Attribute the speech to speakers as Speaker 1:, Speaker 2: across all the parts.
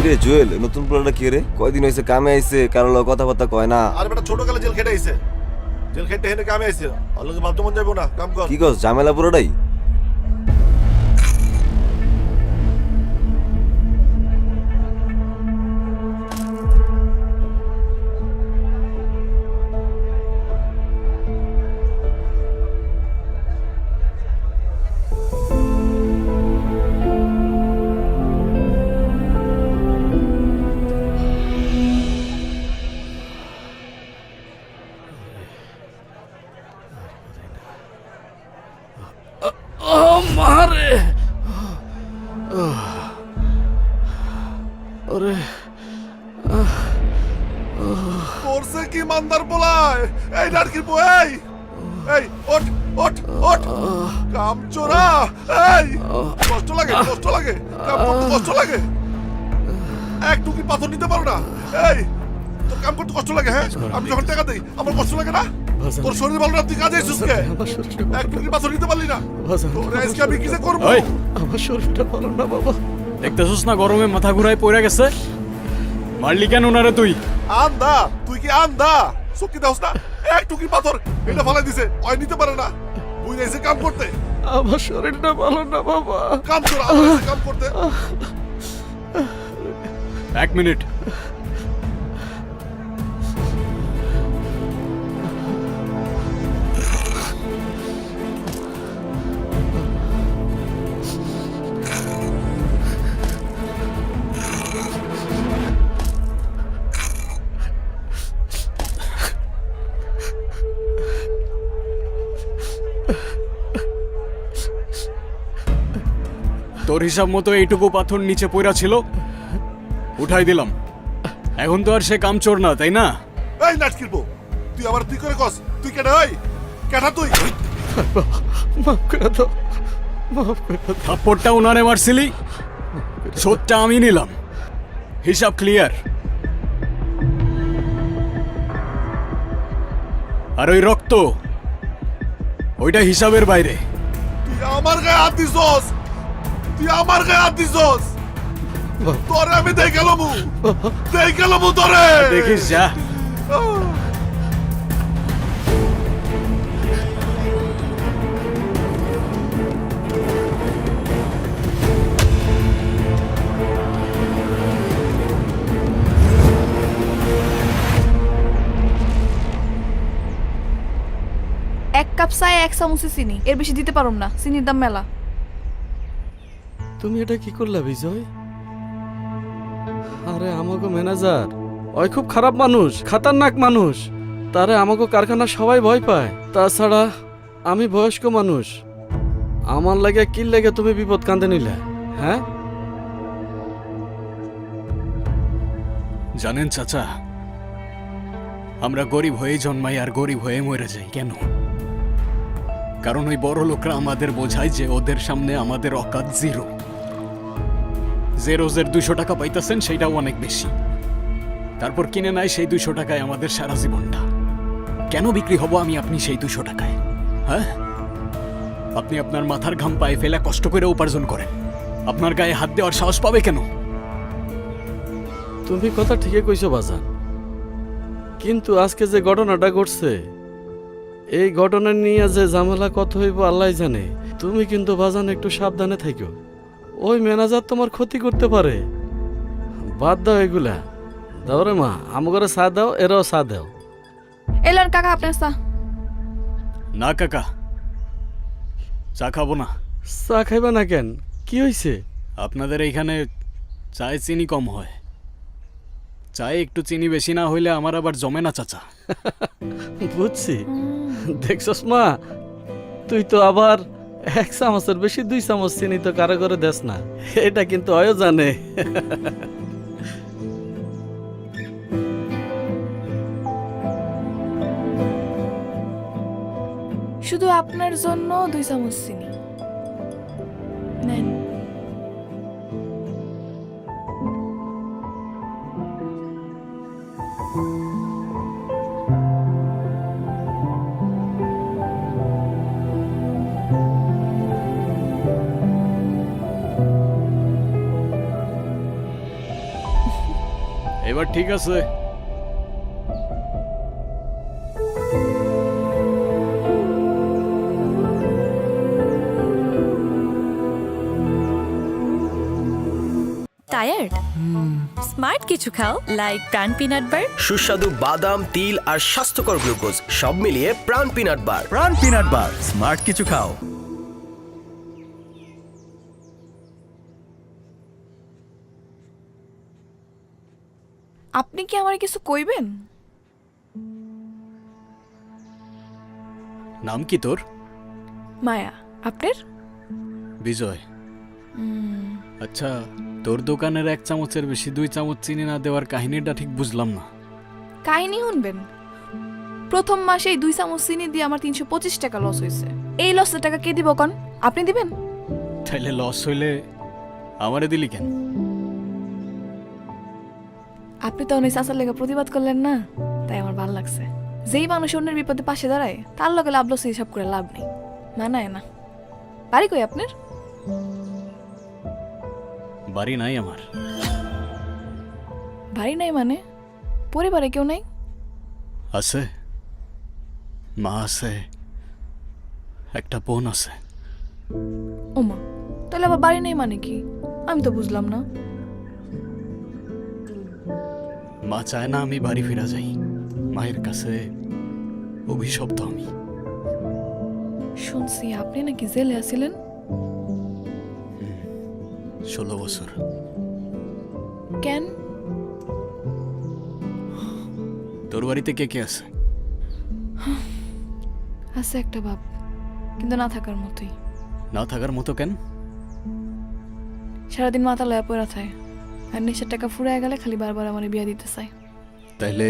Speaker 1: কিরে জুয়েল, নতুন পোলাটা কে রে? কয়দিন হয়েছে কামে আইছে, কারো লগে কথাবার্তা কয় না।
Speaker 2: আরে বেটা ছোট কালে জেল খেটে আইছে, জেল খেটে হেনে কামে আইছে, অলগে ভাবতে মন যাইবো না, কাম কর।
Speaker 1: কি কস, ঝামেলা পুরোটাই?
Speaker 3: মারে ওরে
Speaker 2: করছে কি মান্দার পোলায়, এই নাটকির বউ, এই ওঠ ওঠ ওঠ, কাম চোরা, এই কষ্ট লাগে, কষ্ট লাগে, কাম করতে কষ্ট লাগে, এক টুকি পাথর নিতে পারো না, এই তোর কাম করতে কষ্ট লাগে? হ্যাঁ, আমি যখন টাকা দেই আমার কষ্ট লাগে না? তোর শরীর ভালো না, তুই কাজে এসেছিস কে? এক টুকি পাথর নিতে পারলি না? তোর আজকে আমি কিসে করবো?
Speaker 3: আমার শরীরটা ভালো না বাবা।
Speaker 4: দেখতেছিস না গরমে মাথা ঘুরায় পড়ে গেছে? মারলি কেন ওনারে তুই?
Speaker 2: আন্দা, তুই কি আন্দা? চোখে দাওস না? এক টুকি পাথর এটা ফালাই দিছে, ওই নিতে পারে না, বুঝে এসে কাম করতে।
Speaker 3: আমার শরীরটা ভালো না বাবা।
Speaker 2: কাম চোরা, আমার এসে কাম করতে।
Speaker 4: এক মিনিট। তোর হিসাব মতো এইটুকু পাথর নিচে পড়া ছিল, উঠাই দিলাম। এখন তো আর সে কামচোর না, তাই না?
Speaker 2: এই নাটকির বউ, তুই আবার তুই করে কস, তুই কেডা? ওই কেডা তুই?
Speaker 3: মাফ করে দাও, মাফ করে দাও।
Speaker 4: থাপ্পড়টা উনারে মারছিলি, শোধটা আমি নিলাম। হিসাব ক্লিয়ার। আর ওই রক্ত, ওইটা হিসাবের বাইরে।
Speaker 2: তুই আমার গায়ে হাত দিছস, তুই আমার গায়ে হাত দিছস, তোরে আমি দেখে লমু, দেখে লমু তোরে।
Speaker 4: দেখিস যা।
Speaker 5: এক কাপ চায় এক চামচে চিনি, এর বেশি দিতে পারুম না, চিনির দাম মেলা।
Speaker 3: তুমি এটা কি করলা বিজয়? আরে আমাকে ম্যানেজার, ওই খুব খারাপ মানুষ, খাতারনাক মানুষ। তারে আমাকে কারখানা সবাই ভয় পায়। তাছাড়া আমি বয়স্ক মানুষ, আমার লাগে কি লাগে তুমি বিপদ কাঁদে নিলে? হ্যাঁ
Speaker 4: জানেন চাচা, আমরা গরিব হয়ে জন্মাই আর গরিব হয়ে মরে যাই কেন? কারণ ওই বড় লোকরা আমাদের বোঝায় যে ওদের সামনে আমাদের অকাত জিরো। যে রোজের 200 টাকা পাইতেছেন সেইটাও অনেক বেশি, তারপর কিনে নেয় সেই 200 টাকায় আমাদের সারা জীবনটা। কেন বিক্রি হব আমি আপনি সেই 200 টাকায়? হ্যাঁ, আপনি আপনার মাথার ঘাম পায়ে ফেলে কষ্ট করে উপার্জন করেন, আপনার গায়ে হাত দেওয়ার সাহস পাবে কেন?
Speaker 3: তুমি কথা ঠিকই কইছো বাজান, কিন্তু আজকে যে ঘটনাটা ঘটছে, এই ঘটনা নিয়ে যে ঝামেলা কত হইব আল্লাহ জানে। তুমি কিন্তু বাজান একটু সাবধানে থাকো, ওই ম্যানেজার তোমার ক্ষতি করতে পারে। বাদ দাও এগুলা, দাও রে মা, আমগরে চা দাও, এরাও চা দাও।
Speaker 5: এলেন কাকা আপনার চা।
Speaker 4: না কাকা, চা খাবো না।
Speaker 3: চা খাইবা না কেন? কি হয়েছে?
Speaker 4: আপনাদের এইখানে চায়ে চিনি কম হয়, চায়ে একটু চিনি বেশি না হইলে আমার আবার জমে না চাচা।
Speaker 3: বুঝছি। দেখছস মা, তুই তো আবার 1 চামচের বেশি 2 চামচ চিনি তো কারো করে দেস না, এটা কিন্তু অয় জানে।
Speaker 5: শুধু আপনার জন্য 2 চামচ চিনি নেন।
Speaker 4: এবার ঠিক আছে।
Speaker 6: টায়ার্ড? স্মার্ট কিছু খাও, লাইক প্রাণ পিনাট বার।
Speaker 7: সুস্বাদু বাদাম, তিল আর স্বাস্থ্যকর গ্লুকোজ সব মিলিয়ে প্রাণ পিনাট বার।
Speaker 8: প্রাণ পিনাট বার, স্মার্ট কিছু খাও।
Speaker 5: আপনি কি আমার কিছু কইবেন?
Speaker 4: নাম কি তোর?
Speaker 5: মায়া। আপনার?
Speaker 4: বিজয়। আচ্ছা, তোর দোকানের 1 চামচের বেশি 2 চামচ চিনি না দেওয়ার কাহিনীটা ঠিক বুঝলাম না।
Speaker 5: কাহিনী শুনবেন? প্রথম মাসেই 2 চামচ চিনি দিয়ে আমার 325 টাকা লস হয়েছে। এই লসের টাকা কে দিব কোন? আপনি দিবেন?
Speaker 4: তাইলে লস হইলে আমারে দিলি কেন?
Speaker 5: আপনি তো অনেক চাচার লেগে প্রতিবাদ করলেন না, তাই আমার ভালো লাগছে। যেই মানুষ অন্যের বিপদে পাশে দাঁড়ায় তার লগে লাভ লস হিসাব করে লাভ নেই, মানায় না। বাড়ি কই আপনার?
Speaker 4: বাড়ি নাই আমার।
Speaker 5: বাড়ি নাই মানে? পরিবারে কেউ নাই?
Speaker 4: আছে, মা আছে, একটা বোন আছে।
Speaker 5: ওমা, তাহলে আবার বাড়ি নেই মানে কি? আমি তো বুঝলাম না।
Speaker 4: মা চায় না আমি বাড়ি ফিরা যাই। মায়ের কাছে অভিশপ্ত আমি।
Speaker 5: শুনছি আপনি নাকি জেলে আছিলেন?
Speaker 4: 16 বছর।
Speaker 5: কেন?
Speaker 4: তোর বাড়িতে কে কে আছে?
Speaker 5: আছে একটা বাপ, কিন্তু না থাকার মতোই।
Speaker 4: না থাকার মতো কেন?
Speaker 5: সারাদিন মাথা লয়া পড়া থাকে, আর নেশার টাকা ফুরায় গেলে খালি বারবার আমার বিয়া দিতে চায়।
Speaker 4: তাইলে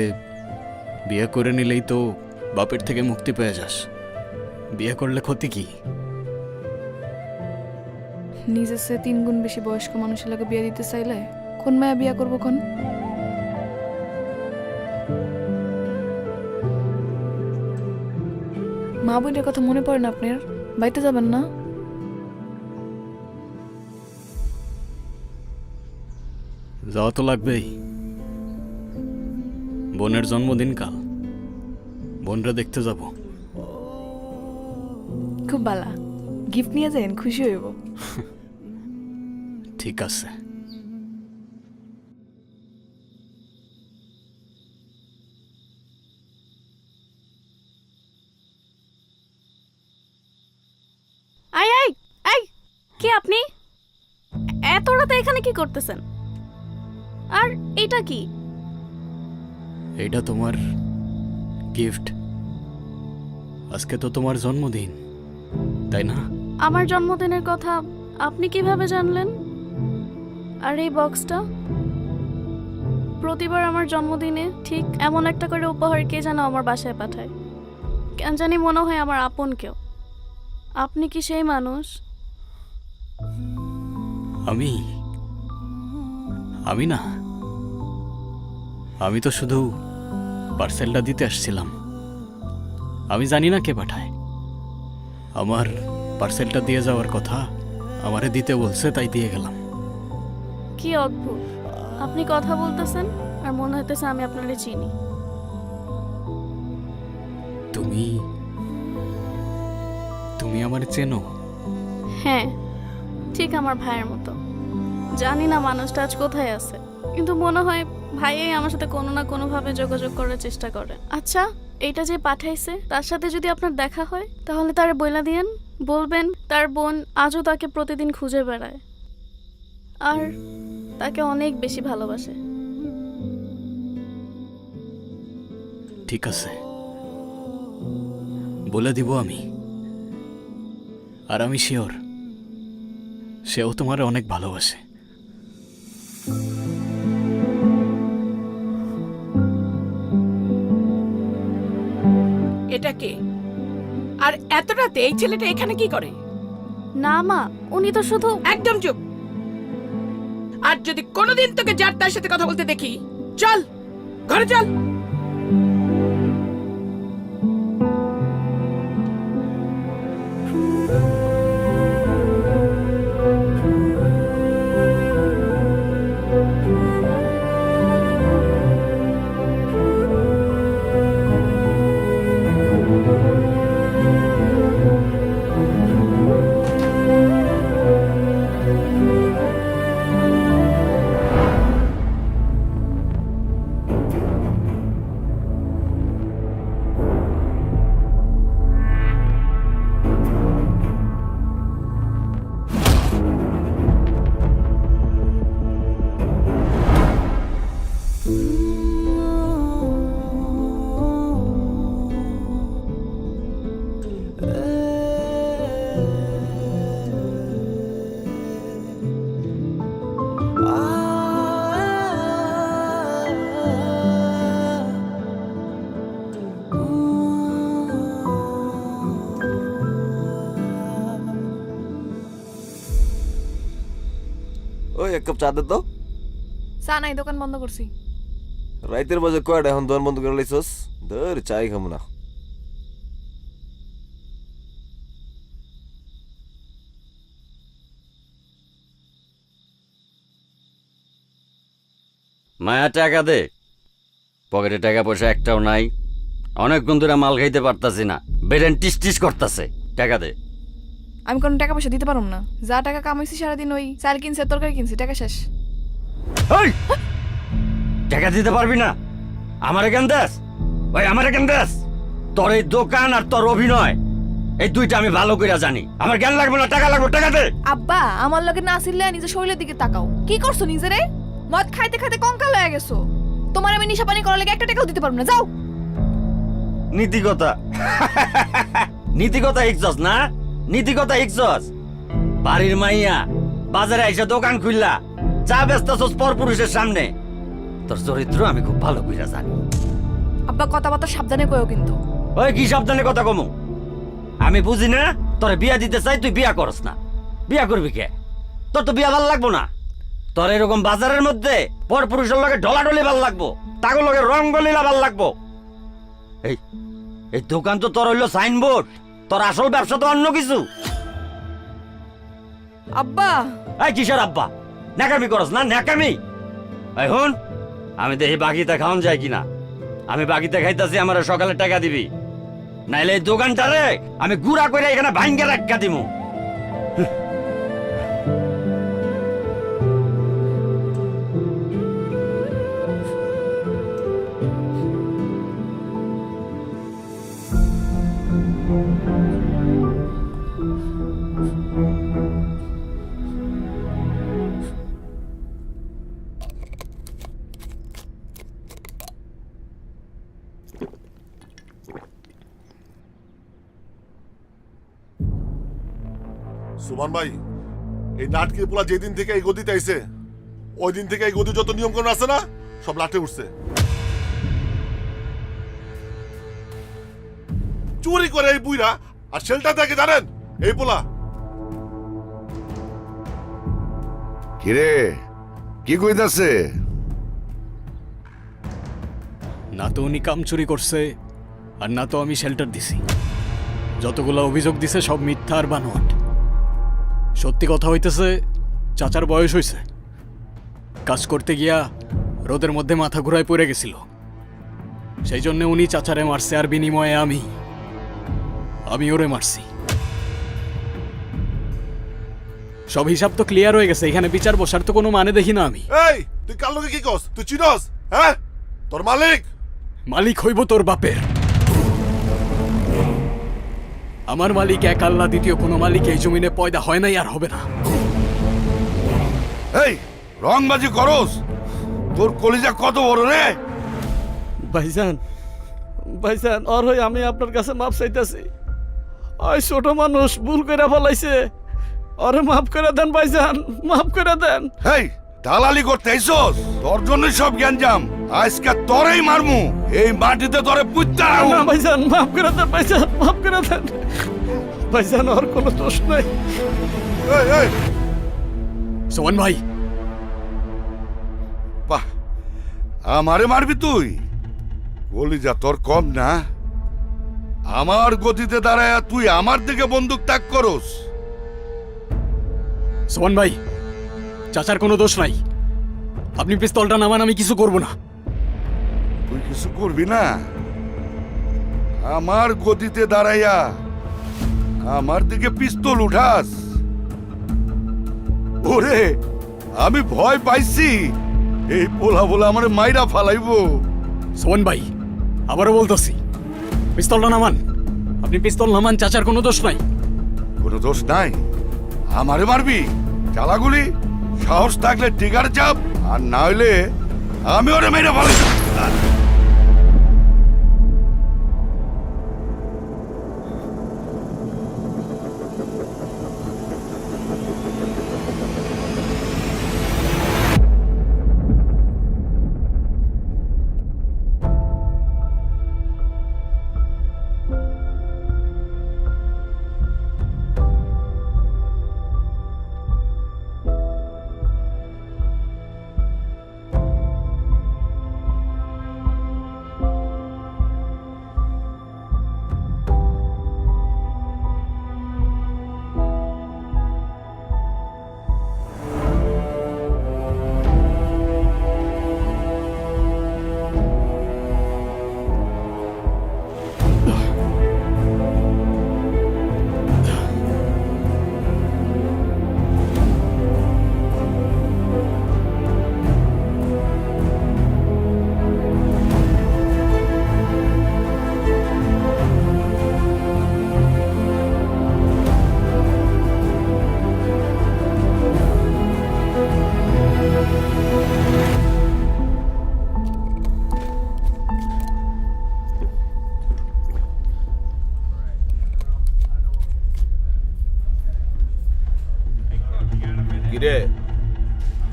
Speaker 4: বিয়ে করে নিলেই তো বাপের থেকে মুক্তি পেয়ে যাস। বিয়ে করলে ক্ষতি কি?
Speaker 5: নিজের চেয়ে 3 গুণ বেশি বয়স্ক মানুষের লাগে বিয়া দিতে চাইলে কোন মায়া বিয়া করবো কোন? মা বোনের কথা মনে পড়ে না আপনার? বাড়িতে যাবেন না?
Speaker 4: যাওয়া তো লাগবেই। বোনের জন্মদিন কাল, বোনরা দেখতে যাব।
Speaker 5: খুব বালা, গিফট নিয়ে যান, খুশি হইব।
Speaker 4: ঠিক আছে।
Speaker 9: আই আই আই, কে আপনি? এত রাতে এখানে কি করতেছেন? আর এটা কি?
Speaker 4: এটা তোমার গিফট। আজকে তো তোমার জন্মদিন, তাই না?
Speaker 9: আমার জন্মদিনের কথা আপনি কিভাবে জানলেন? আর এই বক্সটা? প্রতিবার আমার জন্মদিনে ঠিক এমন একটা করে উপহার কে যেন আমার বাসায় পাঠায়। কেন জানি মনে হয় আমার আপন কেউ। আপনি কি সেই মানুষ?
Speaker 4: আমি আমি না, আমি তো শুধু পার্সেলটা দিতে আসছিলাম। আমি জানি না কে পাঠায়। আমার পার্সেলটা দিয়ে যাওয়ার কথা, আমারে দিতে বলছে, তাই দিয়ে গেলাম।
Speaker 9: কি অদ্ভুত, আপনি কথা বলতেছেন আর মনে হইতেছে আমি আপনারে চিনি।
Speaker 4: তুমি তুমি আমার চেনো?
Speaker 9: হ্যাঁ, ঠিক আমার ভাইয়ের মতো। জানি না মানুষটা আজ কোথায় আছে, কিন্তু মনে হয় ভাইয়াই আমার সাথে কোনো না কোনোভাবে যোগাযোগ করার চেষ্টা করে। আচ্ছা, এইটা যে পাঠাইছে তার সাথে যদি আপনার দেখা হয় তাহলে তারে বইলা দিয়েন, বলবেন তার বোন আজও তাকে প্রতিদিন খুঁজে বেড়ায় আর তাকে অনেক বেশি ভালোবাসে।
Speaker 4: ঠিক আছে, বলে দিব আমি। আর আমি শিওর সেও তোমার অনেক ভালোবাসে।
Speaker 10: এটা কে? আর এত রাতে এই ছেলেটা এখানে কি করে?
Speaker 9: না মা, উনি তো শুধু...
Speaker 10: একদম চুপ। আর যদি কোনোদিন তোকে যার তার সাথে কথা বলতে দেখি, চল ঘরে চল।
Speaker 1: ওই এক কাপ চা দে তো।
Speaker 5: চা নাই, দোকান বন্ধ করছি।
Speaker 1: রাইতের বাজে কয়টা এখন দোকান বন্ধ করে লাইছস? ধর চাই খাবো না।
Speaker 11: মায়া টাকা দে। পকেটে টাকা পয়সা একটাও নাই, অনেকক্ষণ ধরে মাল খাইতে পারতাছি না, বেরেন টিস টিস করতেছে। টাকা দে।
Speaker 5: আমি কোনো টাকা পয়সা দিতে পারবো না। যা টাকা কামাইছি সারাদিন ওই চাল কিনছে, তরকারি কিনছি, টাকা শেষ।
Speaker 11: ওই টাকা দিতে পারবি না? আমার কেন দেশ? ওই আমার কেন দেশ? তোর এই দোকান আর তোর অভিনয়, এই দুইটা আমি ভালো করে জানি। আমার জ্ঞান লাগবে না, টাকা লাগবে, টাকা দে।
Speaker 5: আব্বা, আমার লগে না আসলে নিজের শরীরের দিকে তাকাও। কি করছো নিজেরে? মদ খাইতে খাইতে কঙ্কাল হয়ে গেছো। তোমার আমি নিশা পানি করার লেগে একটা টাকাও দিতে পারবো না, যাও।
Speaker 11: নীতিকতা নীতিকতা ইকছস না? নীতিকতা ইকছস? বাড়ির মাইয়া বাজারে এসে দোকান খুললা, চা বেচতেছস পরপুরুষের সামনে। তোর চরিত্র আমি খুব ভালো করে জানি।
Speaker 5: আব্বা, কথাবার্তা সাবধানে কইও কিন্তু।
Speaker 11: ওই কি সাবধানে কথা কমু? আমি বুঝি না তোরে বিয়া দিতে চাই, তুই বিয়া করস না। বিয়া করবি কে? তোর তো বিয়া ভাল লাগবো না। তোর এরকম বাজারের মধ্যে পরপুরুষের লগে ঢলাঢলি ভাল লাগবো, তাগো লগে রঙ্গলীলা ভাল লাগবো। এই এই দোকান তো তোর হইলো সাইনবোর্ড, তোর আসল ব্যবসা তো অন্য কিছু।
Speaker 5: আব্বা,
Speaker 11: এই কিসের আব্বা? ন্যাকামি করস না? ন্যাকামি? এখন আমি দেখি বাকিতে খাওয়ান যায় কিনা। আমি বাকিতে খাইতাছি, আমার সকালে টাকা দিবি, নাইলে এই দোকানটারে আমি গুড়া করে এখানে ভাঙ্গে রাখা দিমু।
Speaker 2: সুমন ভাই, এই নাটকের পোলা যেদিন থেকে এই গদিতে আইছে, ওই দিন থেকে এই গদি যত নিয়ম কানুন আছে না, সব লাটে উঠছে। চুরি করে এই বুইরা, আর শেলটা থেকে জানেন এই পোলা।
Speaker 12: কিরে, কি কইতাছে?
Speaker 4: না তো উনি কাম চুরি করছে, আর না তো আমি শেল্টার দিছি। যতগুলো অভিযোগ দিছে সব মিথ্যা আর বানোয়াট। সত্যি কথা হইতেছে, চাচার বয়স হইছে, কাজ করতে গিয়া রোদের মধ্যে মাথা ঘুরায় পড়ে গেছিল। সেই জন্য উনি চাচারে মারছে, আর বিনিময়ে আমি ওরে মারছি। সব হিসাব তো ক্লিয়ার হয়ে গেছে, এখানে বিচার বসার তো কোনো মানে দেখি না আমি।
Speaker 2: এই তুই কার লগে কি কস? তুই চিনস? হ্যাঁ, তোর মালিক।
Speaker 4: মালিক হইব তোর বাপের। আমার মালিক এক আল্লাহ, দ্বিতীয় কোনো মালিক এই জমিনে পয়দা হয় নাই আর হবে না।
Speaker 12: এই রংবাজি করস? তোর কলিজা কত বড় রে?
Speaker 3: ভাইজান, ভাইজান, ওর হয়ে আমি আপনার কাছে মাপ চাইতেছি। ওই ছোট মানুষ ভুল করে ফেলাইছে, ওরে মাফ করে দেন ভাইজান, মাফ করে দেন।
Speaker 12: এই দালালি করতে আইছস? তোর জন্যই সব জ্ঞানজাম। আজকে তোরেই মারমু, এই মাটিতে তোরে পুঁততে
Speaker 3: না ভাইজান, মাফ করে দেন ভাইজান, মাফ করে দেন ভাইজান, ওর কোনো দোষ নাই।
Speaker 2: এই এই
Speaker 4: সোহান ভাই,
Speaker 12: বাহ, আমারে মারবি তুই? কলিজা তোর কম না? আমার গতিতে দাঁড়ায় তুই আমার দিকে বন্দুক তাক করস?
Speaker 4: সোহান ভাই, চাচার কোনো দোষ নাই। আপনি পিস্তলটা নামান, আমি কিছু করব না।
Speaker 12: তুই কিছু করবি না? আমার গতিতে দাঁড়াইয়া আমার দিকে পিস্তল উঠাস? ওরে, আমি ভয় পাইছি, এই পোলা বলে আমার মাইরা ফালাইবো।
Speaker 4: সোহান ভাই, আবারও বলতেছি, পিস্তলটা নামান। আপনি পিস্তল নামান, চাচার কোনো দোষ নাই।
Speaker 12: কোনো দোষ নাই? আমারে মারবি? চালাগুলি সাহস থাকলে টিকার চাপ, আর না হইলে আমি ওরে মেরে ফেলাই।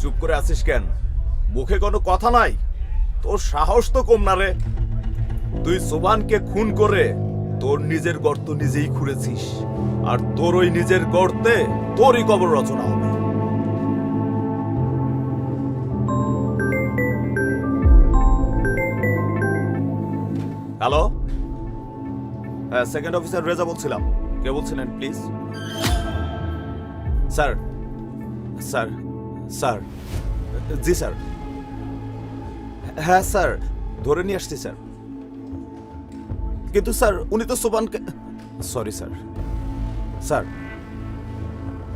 Speaker 8: চুপ করে আছিস কেন? মুখে কোনো কথা নাই? তোর সাহস তো কম না রে। তুই সোবানকে খুন করে তোর নিজের গর্ত নিজেই খুঁড়েছিস, আর তোর ওই নিজের গর্তে তোরই কবর রচনা হবে। হ্যালো, হ্যাঁ, সেকেন্ড অফিসার রেজা বলছিলাম। কে বলছিলেন প্লিজ? স্যার, স্যার, স্যার, জি স্যার, হ্যাঁ স্যার, ধরে নিয়ে আসছি স্যার। কিন্তু স্যার উনি তো সোবানকে, sorry sir, sir,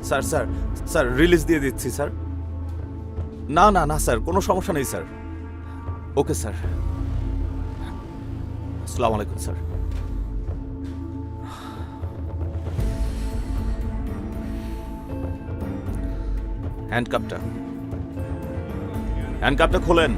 Speaker 8: sir, sir, sir release দিয়ে দিচ্ছি স্যার। না না না স্যার, কোনো সমস্যা নেই স্যার। ওকে স্যার, আসসালামু আলাইকুম স্যার। হ্যান্ডকাপটা খোলেন।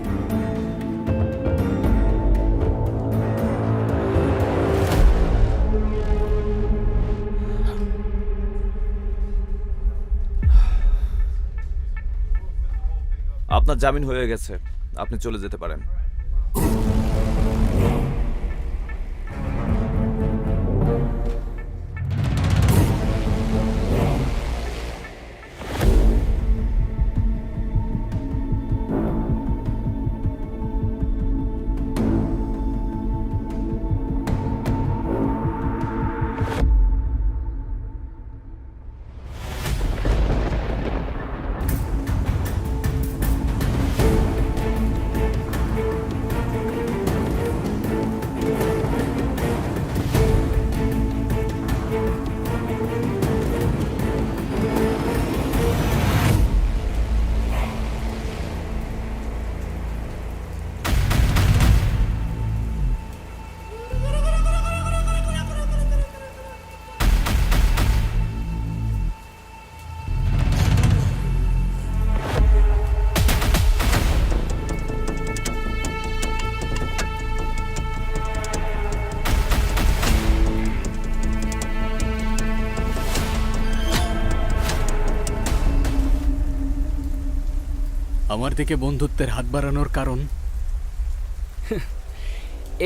Speaker 8: আপনার জামিন হয়ে গেছে, আপনি চলে যেতে পারেন।
Speaker 4: আমার দিকে বন্ধুত্বের হাত বাড়ানোর কারণ?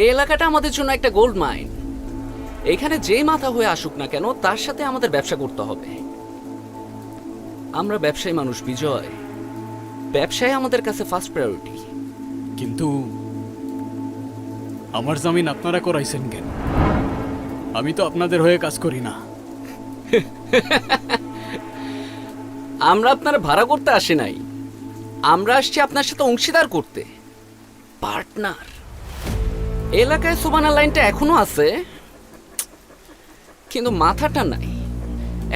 Speaker 13: এই এলাকাটা আমাদের জন্য একটা গোল্ড মাইন। এখানে যে মাথা হয়ে আসুক না কেন, তার সাথে আমাদের ব্যবসা করতে হবে। আমরা ব্যবসায়ী মানুষ বিজয়, ব্যবসায় আমাদের কাছে ফার্স্ট প্রায়োরিটি।
Speaker 4: কিন্তু আমার জামিন আপনারা করাইছেন কেন? আমি তো আপনাদের হয়ে কাজ করি না।
Speaker 13: আমরা আপনার ভাড়া করতে আসি নাই, আমরা আসছি আপনার সাথে অংশীদার করতে, পার্টনার। এলাকায় সোবানা লাইনটা এখনো আছে, কিন্তু মাথাটা নাই।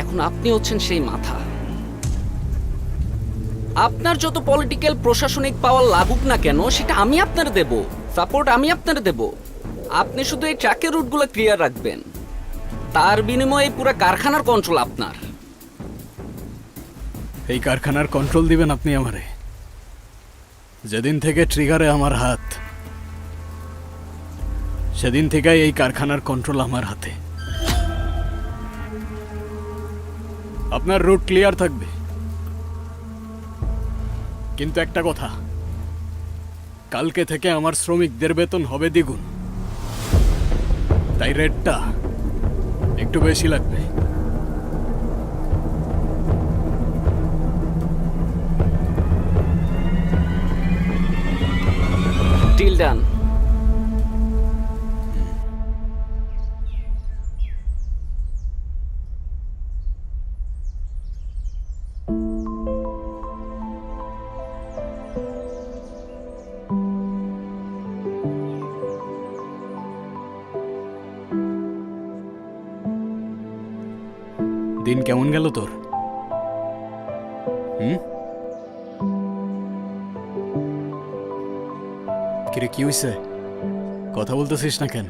Speaker 13: এখন আপনি হচ্ছেন সেই মাথা। আপনার যত পলিটিক্যাল প্রশাসনিক পাওয়ার লাগুক না কেন, সেটা আমি আপনার দেব, সাপোর্ট আমি আপনার দেব। আপনি শুধু এই ট্রাকের রুটগুলো ক্লিয়ার রাখবেন, তার বিনিময়ে পুরো কারখানার কন্ট্রোল আপনার।
Speaker 4: এই কারখানার কন্ট্রোল দিবেন আপনি আমারে? যেদিন থেকে ট্রিগারে আমার হাত, সেদিন থেকে এই কারখানার কন্ট্রোল আমার হাতে। আপনার রুট ক্লিয়ার থাকবে, কিন্তু একটা কথা, কালকে থেকে আমার শ্রমিকদের বেতন হবে দ্বিগুণ, তাই রেটটা একটু বেশি লাগবে।
Speaker 13: Deal done.
Speaker 4: দিন কেমন গেল তোর? কিরে, কি হইছে? কথা বলতেছিস না কেন?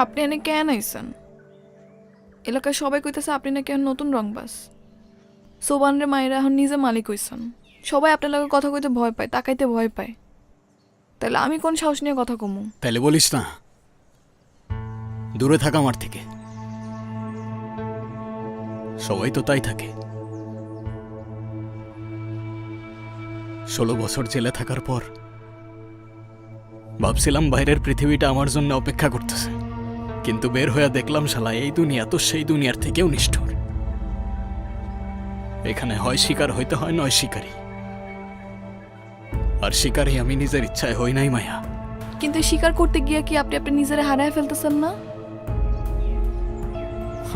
Speaker 5: আপনি এনে কেন আইছেন? এলাকায় সবাই কইতেছে আপনি নাকি এখন নতুন রংবাজ। সোবানরে মায়েরা এখন নিজে মালিক হইছেন। সবাই আপনার লগে কথা কইতে ভয় পায়, তাকাইতে ভয় পায়। তাহলে আমি কোন সাহস নিয়ে কথা কমু?
Speaker 4: তাহলে বলিস না দূরে থাকা আমার থেকে। সবাই তো তাই থাকে। 16 বছর জেলে থাকার পর ভাবছিলাম বাইরের পৃথিবীটা আমার জন্য অপেক্ষা করতেছে, কিন্তু বের হয়ে দেখলাম শালা এই দুনিয়া তো সেই দুনিয়ার থেকেও নিষ্ঠুর। এখানে হয় শিকার হইতে হয় নয় শিকারী, আর শিকারী আমি নিজের ইচ্ছায় হই নাই মায়া।
Speaker 5: কিন্তু স্বীকার করতে গিয়ে কি আপনি আপনি নিজেরা হারায় ফেলতেছেন না?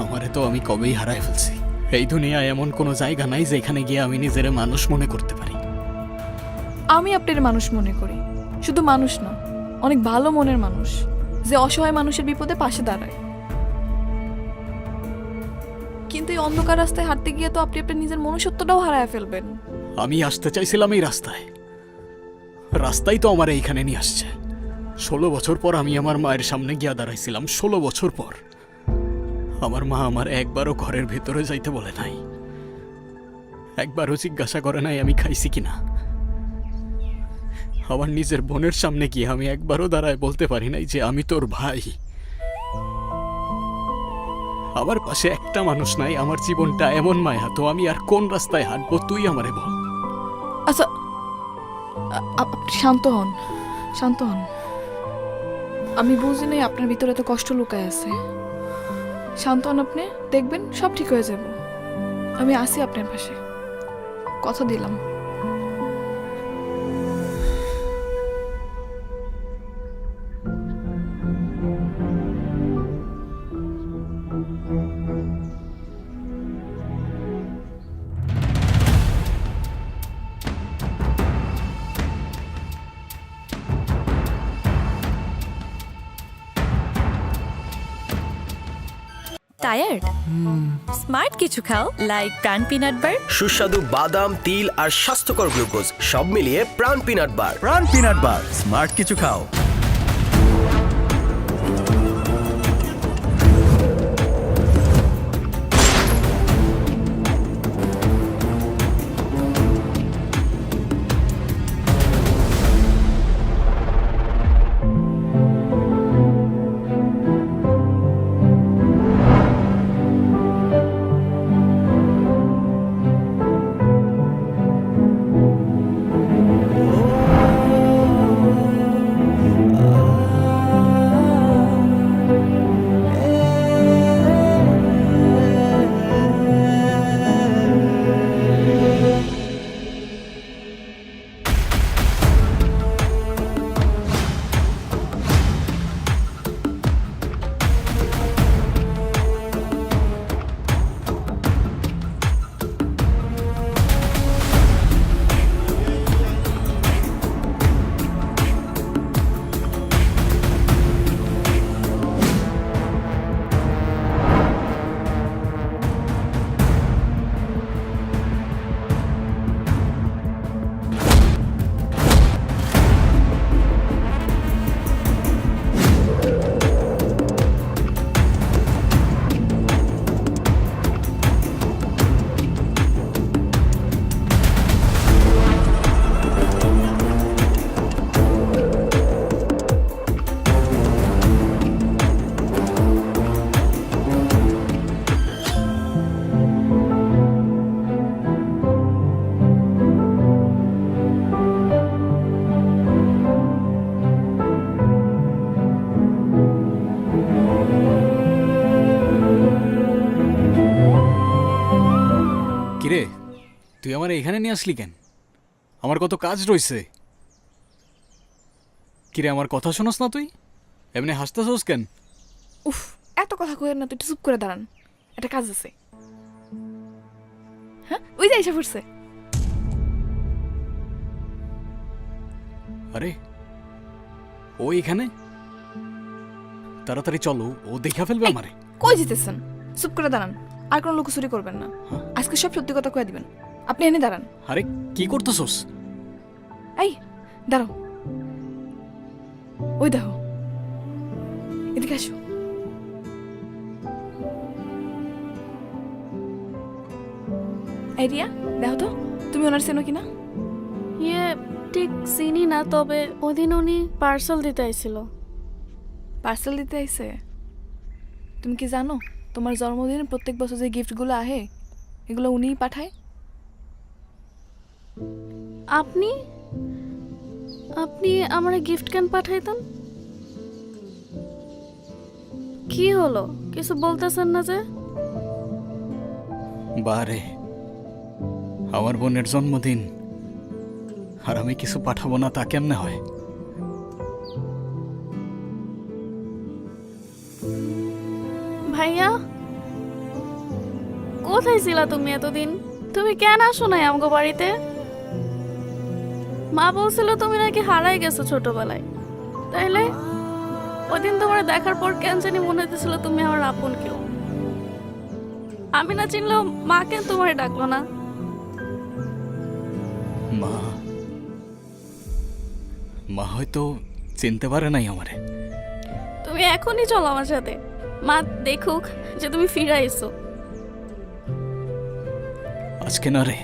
Speaker 4: আমারে তো আমি কবেই হারায় ফেলছি। এই দুনিয়ায় এমন কোনো জায়গা নাই যেখানে গিয়ে আমি নিজেরে মানুষ মনে করতে পারি।
Speaker 5: আমি আপনার মানুষ মনে করি, শুধু মানুষ না, অনেক ভালো মনের মানুষ, যে অসহায় মানুষের বিপদে পাশে দাঁড়ায়। কিন্তু এই অন্ধকার রাস্তায় হাঁটতে গিয়ে তো আপনি আপনার নিজের মনুষ্যত্বটাও হারায় ফেলবেন।
Speaker 4: আমি আসতে চাইছিলাম এই রাস্তায়, রাস্তাই তো আমার এইখানে নিয়ে আসছে। 16 বছর পর আমি আমার মায়ের সামনে গিয়া দাঁড়াইছিলাম। 16 বছর পর আমার মা আমার একবারও ঘরের ভেতরে যাইতে বলে নাই, একবারও জিজ্ঞাসা করে নাই আমি খাইছি কিনা। আমার নিজের বোনের সামনে গিয়ে আমি একবারও দাঁড়ায় বলতে পারি নাই যে আমি তোর ভাই। আমার পাশে একটা মানুষ নাই। আমার জীবনটা এমন মায়া, তো আমি আর কোন রাস্তায় হাঁটবো তুই আমারে বল।
Speaker 5: আচ্ছা, আপনি শান্ত হন, শান্ত হন। আমি বুঝি নাই আপনার ভিতরে তো কষ্ট লুকায় আছে। শান্ত হন আপনি, দেখবেন সব ঠিক হয়ে যাব। আমি আসি আপনার পাশে, কথা দিলাম।
Speaker 6: টায়ার্ড? স্মার্ট কিছু খাও, লাইক প্রাণ পিনাট বার।
Speaker 7: সুস্বাদু বাদাম, তিল আর স্বাস্থ্যকর গ্লুকোজ সব মিলিয়ে প্রাণ পিনাট বার।
Speaker 14: প্রাণ পিনাট বার, স্মার্ট কিছু খাও।
Speaker 4: কিরে, তুই আমার এখানে নিয়ে আসলি কেন? আমার কত কাজ রয়েছে। কিরে, আমার কথা শোনস না তুই? এমনি হাসতেছস কেন?
Speaker 5: উফ, এত কথা কইেন না তো, একটু চুপ করে দাঁড়ান, একটা কাজ আছে। হ্যাঁ, ওই যে এসে পড়ছে।
Speaker 4: আরে ও এখানে? তাড়াতাড়ি চলো, ও দেখা ফেলবে আমারে।
Speaker 5: কই যেতেছেন? চুপ করে দাঁড়ান, আর কোনো লুকোচুরি করবেন না। আজকে সব সত্যি কথা কয়ে দিবেন। আপনি এনে দাঁড়ান।
Speaker 4: আরে কি করতেছস?
Speaker 5: এই দাঁড়াও, ওই দেখো, এদিকে আসো। এই রিয়া, দেখো তো তুমি ওনার চেনো কিনা?
Speaker 9: ইয়ে, ঠিক চিনি না, তবে ওদিন উনি পার্সেল দিতে আইছিল।
Speaker 5: পার্সেল দিতে আইছে? তুমি কি জানো তোমার জন্মদিনে প্রত্যেক বছর যে গিফটগুলো আহে এগুলো উনিই পাঠায়।
Speaker 9: আপনি আপনি আমার গিফট কেন পাঠাইতেন? কি হলো, কিছু বলতেছেন না যে?
Speaker 4: বারে, আমার বোনের জন্মদিন আর আমি কিছু পাঠাবো না তা কেমনে হয়?
Speaker 9: ভাইয়া, কোথায় ছিলা তুমি এতদিন? তুমি কেন আসো নাই আমগো বাড়িতে? মা বলছিল তুমি নাকি হারাই গেছো ছোটবেলায়। তাইলে ওদিন তোমার দেখার পর কেন জানি মনে হতেছিল তুমি আমার আপন কেউ। আমি না চিনলেও মা কেন তোমার ডাকলো না?
Speaker 4: মা মা হয়তো চিনতে পারে নাই আমারে।
Speaker 9: তুমি এখনই চলো আমার সাথে, মা দেখুক যে তুমি ফিরে আইছো।
Speaker 4: আজকে না রে,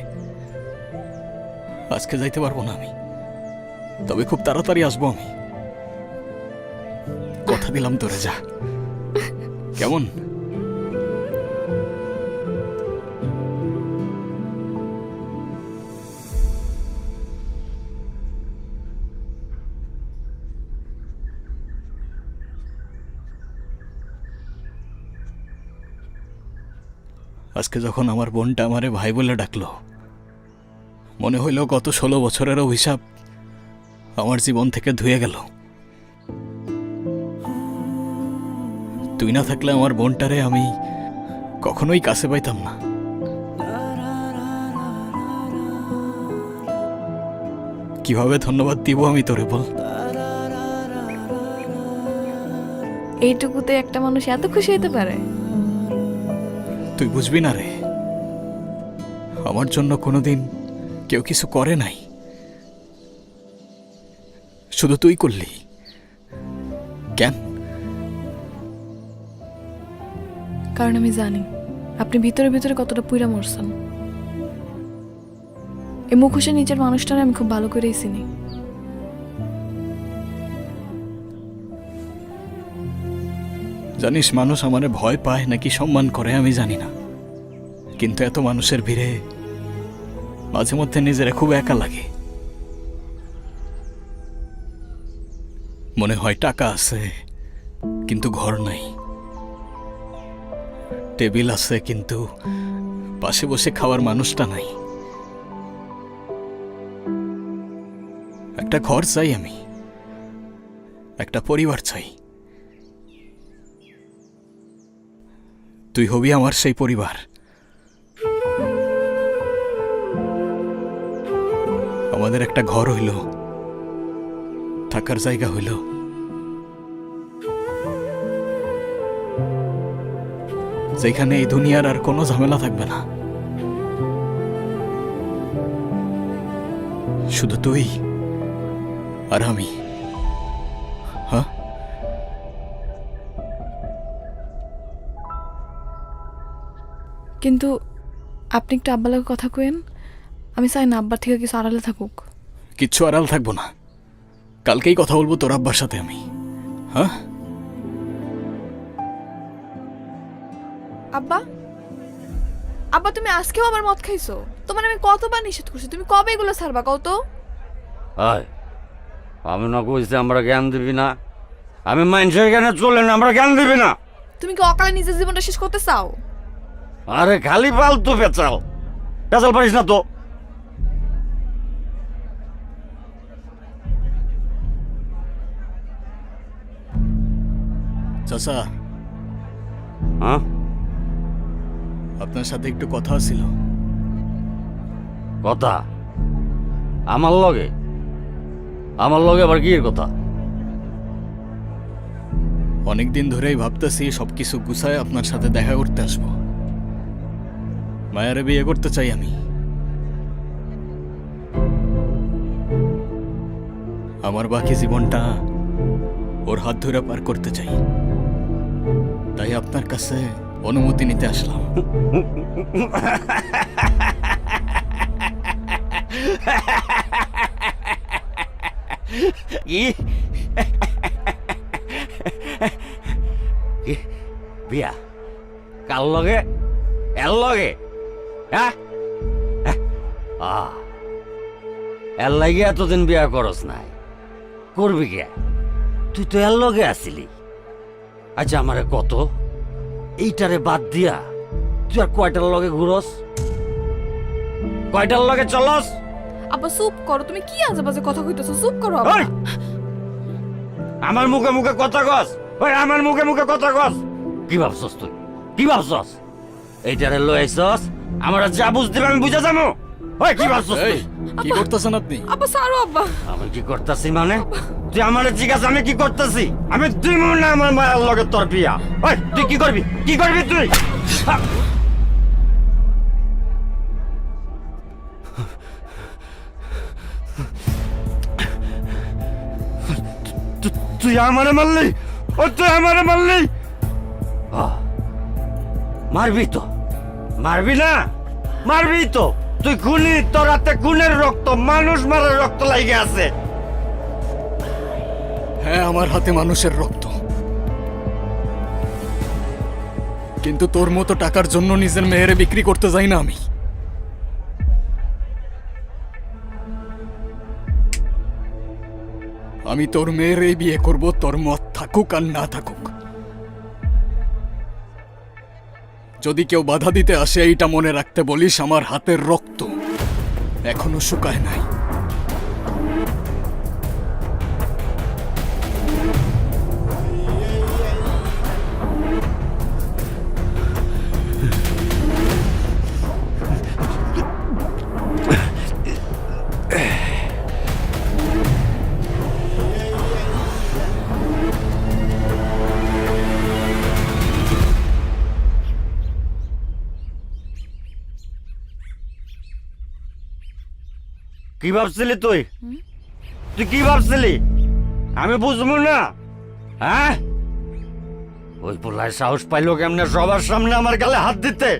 Speaker 4: আজকে যাইতে পারবো না আমি, তবে খুব তাড়াতাড়ি আসবো আমি। কথা দিলাম তোরে, যা কেমন? আজকে যখন আমার বোনটা আমারে ভাই বলে ডাকলো, মনে হইল গত 16 বছরের অভিশাপ আমার জীবন থেকে ধুয়ে গেল। তুই না থাকলে আমার বোনটারে আমি কখনোই কাছে পাইতাম না। কিভাবে ধন্যবাদ দিব আমি তোরে বল?
Speaker 5: এইটুকুতে একটা মানুষ এত খুশি হতে পারে?
Speaker 4: তুই বুঝবি না রে, আমার জন্য কোনোদিন কেউ কিছু করে নাই, শুধু তুই করলি। কেন?
Speaker 5: কারণ আমি জানি আপনি ভিতরে ভিতরে কতটা পুইরা মরছেন। এই মুখোশে নিজের মানুষটারে আমি খুব ভালো করেই চিনি।
Speaker 4: জানিস, মানুষ আমারে ভয় পায় নাকি সম্মান করে আমি জানি না, কিন্তু এত মানুষের ভিড়ে মাঝে মধ্যে নিজেরা খুব একা লাগে। মনে হয় টাকা আছে কিন্তু ঘর নাই, টেবিল আছে কিন্তু পাশে বসে খাওয়ার মানুষটা নাই। একটা ঘর চাই আমি, একটা পরিবার চাই। তুই হবি আমার সেই পরিবার। আমাদের একটা ঘর হইল, থাকার জায়গা হইল, যেখানে এই দুনিয়ার আর কোনো ঝামেলা থাকবে না, শুধু তুই আর আমি। হ্যাঁ,
Speaker 5: কিন্তু আপনি একটু আব্বালাকে কথা কইেন। আমি চাই না আব্বার থেকে কিছু আড়ালে থাকুক।
Speaker 4: কিচ্ছু আড়াল থাকবো না, কালকেই কথা বলবো তোর আব্বার সাথে আমি। হ্যাঁ
Speaker 5: আব্বা, আব্বা তুমি আজকেও আমার মদ খাইছো? তোমার আমি কতবার নিষেধ করছি, তুমি কবে এগুলো ছাড়বা কত?
Speaker 11: আমি না কইছি আমরা জ্ঞান দিবি না? আমি মানুষের জ্ঞানে চলে না, আমরা জ্ঞান দিবি না।
Speaker 5: তুমি কি অকালে নিজের জীবনটা শেষ করতে চাও?
Speaker 11: আরে খালি ফালতু পেঁচাল পেঁচাল পারিস না তো।
Speaker 4: চাচা,
Speaker 11: হ্যাঁ,
Speaker 4: আপনার সাথে একটু কথা ছিল।
Speaker 11: কথা? আমার লগে? আমার লগে আবার কি এর কথা?
Speaker 4: অনেকদিন ধরেই ভাবতেছি সবকিছু গুছায় আপনার সাথে দেখা করতে আসবো। মায়ারে বিয়ে করতে চাই আমি। আমার বাকি জীবনটা ওর হাত ধরে পার করতে চাই, তাই আপনার কাছে অনুমতি নিতে আসলাম।
Speaker 11: বিয়া কার লগে? এর লগে? হ্যাঁ, এর লাগে এতদিন বিয়া করস নাই, করবি কে? তুই তো এর লগে আসিলি। আচ্ছা আমারে কত, এইটারে বাদ দিয়া তুই আর কয়টার লগে ঘুরস, কয়টার লগে চলস?
Speaker 5: আব্বা চুপ করো, তুমি কি আজে বাজে কথা কইতেছো? চুপ করো আব্বা।
Speaker 11: ওই! আমার মুখে মুখে কথা কস, ওই আমার মুখে মুখে কথা কস। কি ভাবছস তুই, কি ভাবছস? এইটারে লই আইছস, আমার যা বুঝতে আমি বুঝা যাবো। ওই কি ভাবছস তুই?
Speaker 4: কি করতেছেন আপনি?
Speaker 5: আব্বা সারো আব্বা।
Speaker 11: আমি কি করতেছি মানে? তুই আমার জিজ্ঞাসা আমি কি করতেছি? আমি দিব না আমার মায়ের লগে তোর বিয়া। ওই তুই কি করবি, কি করবি তুই? তুই আমারে মারলি, ও তুই আমারে মারলি। মারবি তো, মারবি না, মারবি তো। তুই খুনি, তোর হাতে খুনের রক্ত, মানুষ মারার রক্ত লাগে আছে।
Speaker 4: হ্যাঁ, আমার হাতে মানুষের রক্ত, কিন্তু তোর মতো টাকার জন্য নিজের মেয়েরে বিক্রি করতে যাই না আমি। আমি তোর মেয়েরে বিয়ে করব, তোর মত থাকুক আর না থাকুক। যদি কেউ বাধা দিতে আসে, এইটা মনে রাখতে বলিস, আমার হাতের রক্ত এখনো শুকায় নাই।
Speaker 11: কি ভাবছিলি তুই, তুই কি ভাবছিলি আমি বুঝবো না? হ্যাঁ, ওই পোলায় সাহস পাইলো কেমনে সবার সামনে আমার গালে হাত দিতে?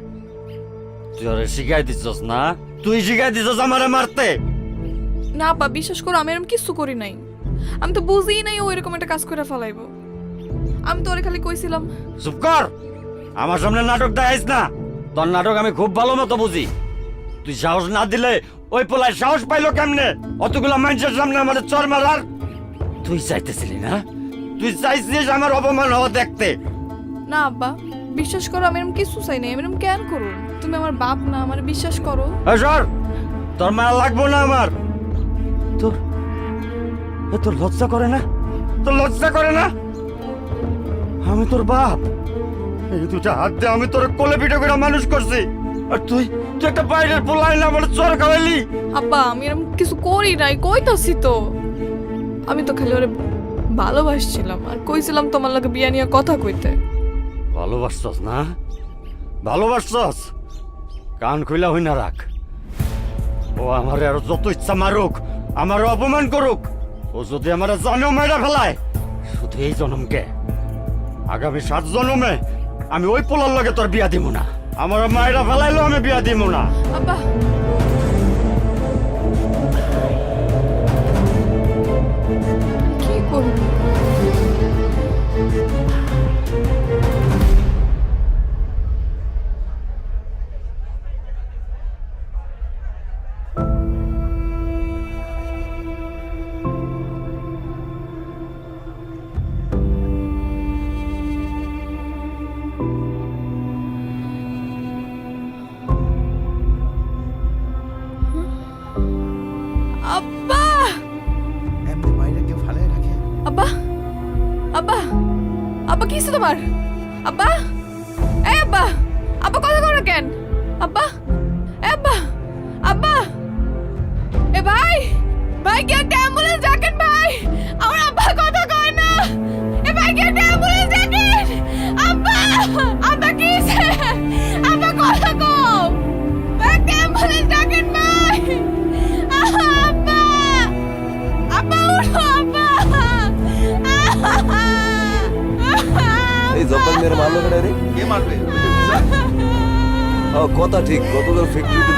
Speaker 11: তুই ওরে শিখাই দিছস না, তুই শিখাই দিছস আমারে মারতে।
Speaker 5: না আব্বা বিশ্বাস করো, আমি এরকম কিছু করি নাই। আমি তো বুঝিই নাই ও এরকম একটা কাজ করে ফেলাইবো। আমি তো ওরে খালি কইছিলাম।
Speaker 11: চুপ কর, আমার সামনে নাটক দেখাইস না। তোর নাটক আমি খুব ভালো মতো বুঝি। তুই সাহস না দিলে ওই পোলায় সাহস পাইলো কেমনে অতগুলা মানুষের সামনে আমাদের চর মারার? তুই চাইতেছিলি না, তুই চাইছিস আমার অপমান হওয়া দেখতে।
Speaker 5: না আব্বা বিশ্বাস করো, আমি এরকম কিছু চাই নাই। আমি এরকম কেন করো? তুমি আমার বাপ না, আমার বিশ্বাস করো।
Speaker 11: সর, তোর মায়া লাগবো না আমার। তোর তোর লজ্জা করে না, তোর লজ্জা করে না? আমি তোর বাপ, এই দুটা হাত দিয়ে আমি তোর কোলে পিঠে করে মানুষ করছি, আর তুই তুই একটা বাইরের পোলাই না বলে চর খাওয়াইলি।
Speaker 5: আব্বা আমি এরকম কিছু করি নাই, কইতাছি তো। আমি তো খালি ওরে ভালোবাসছিলাম আর কইছিলাম তোমার লাগে বিয়া নিয়ে কথা কইতে।
Speaker 11: ভালোবাসছস না, ভালোবাসছস? কান খুইলা হই না রাখ। ও আমার আর যত ইচ্ছা মারুক, আমার অপমান করুক, ও যদি আমার জানো মেয়েরা ফেলায়, শুধু এই জন্মকে, আগামী 7 জন্মে আমি ওই পোলার লগে তোর বিয়া দিব না। আমার মায়েরা ফেলাইলো আমি বিয়া দিব না।
Speaker 5: আব্বা কি করব? আব্বা
Speaker 14: এমনি মাইরা কেউ ফালায় রাখে?
Speaker 5: আব্বা আব্বা আব্বা কি হইছে তোমার? আব্বা এই আব্বা, আব্বা কথা কও না কেন? আব্বা এ আব্বা, আব্বা এ ভাই, ভাই কি একটা অ্যাম্বুলেন্স ডাকেন ভাই, আমার আব্বা কথা কয় না। এ ভাই কি একটা অ্যাম্বুলেন্স ডাকেন। আব্বা আব্বা কি হইছে? আব্বা কথা কও, ভাই একটা অ্যাম্বুলেন্স ডাকেন ভাই। আব্বা আব্বা উঠো আব্বা।
Speaker 1: এই জব্বার মেয়ের মারলো কেন রে?
Speaker 14: কে মারবে?
Speaker 1: কথা ঠিক, গতকাল ফ্যাক্টরিতে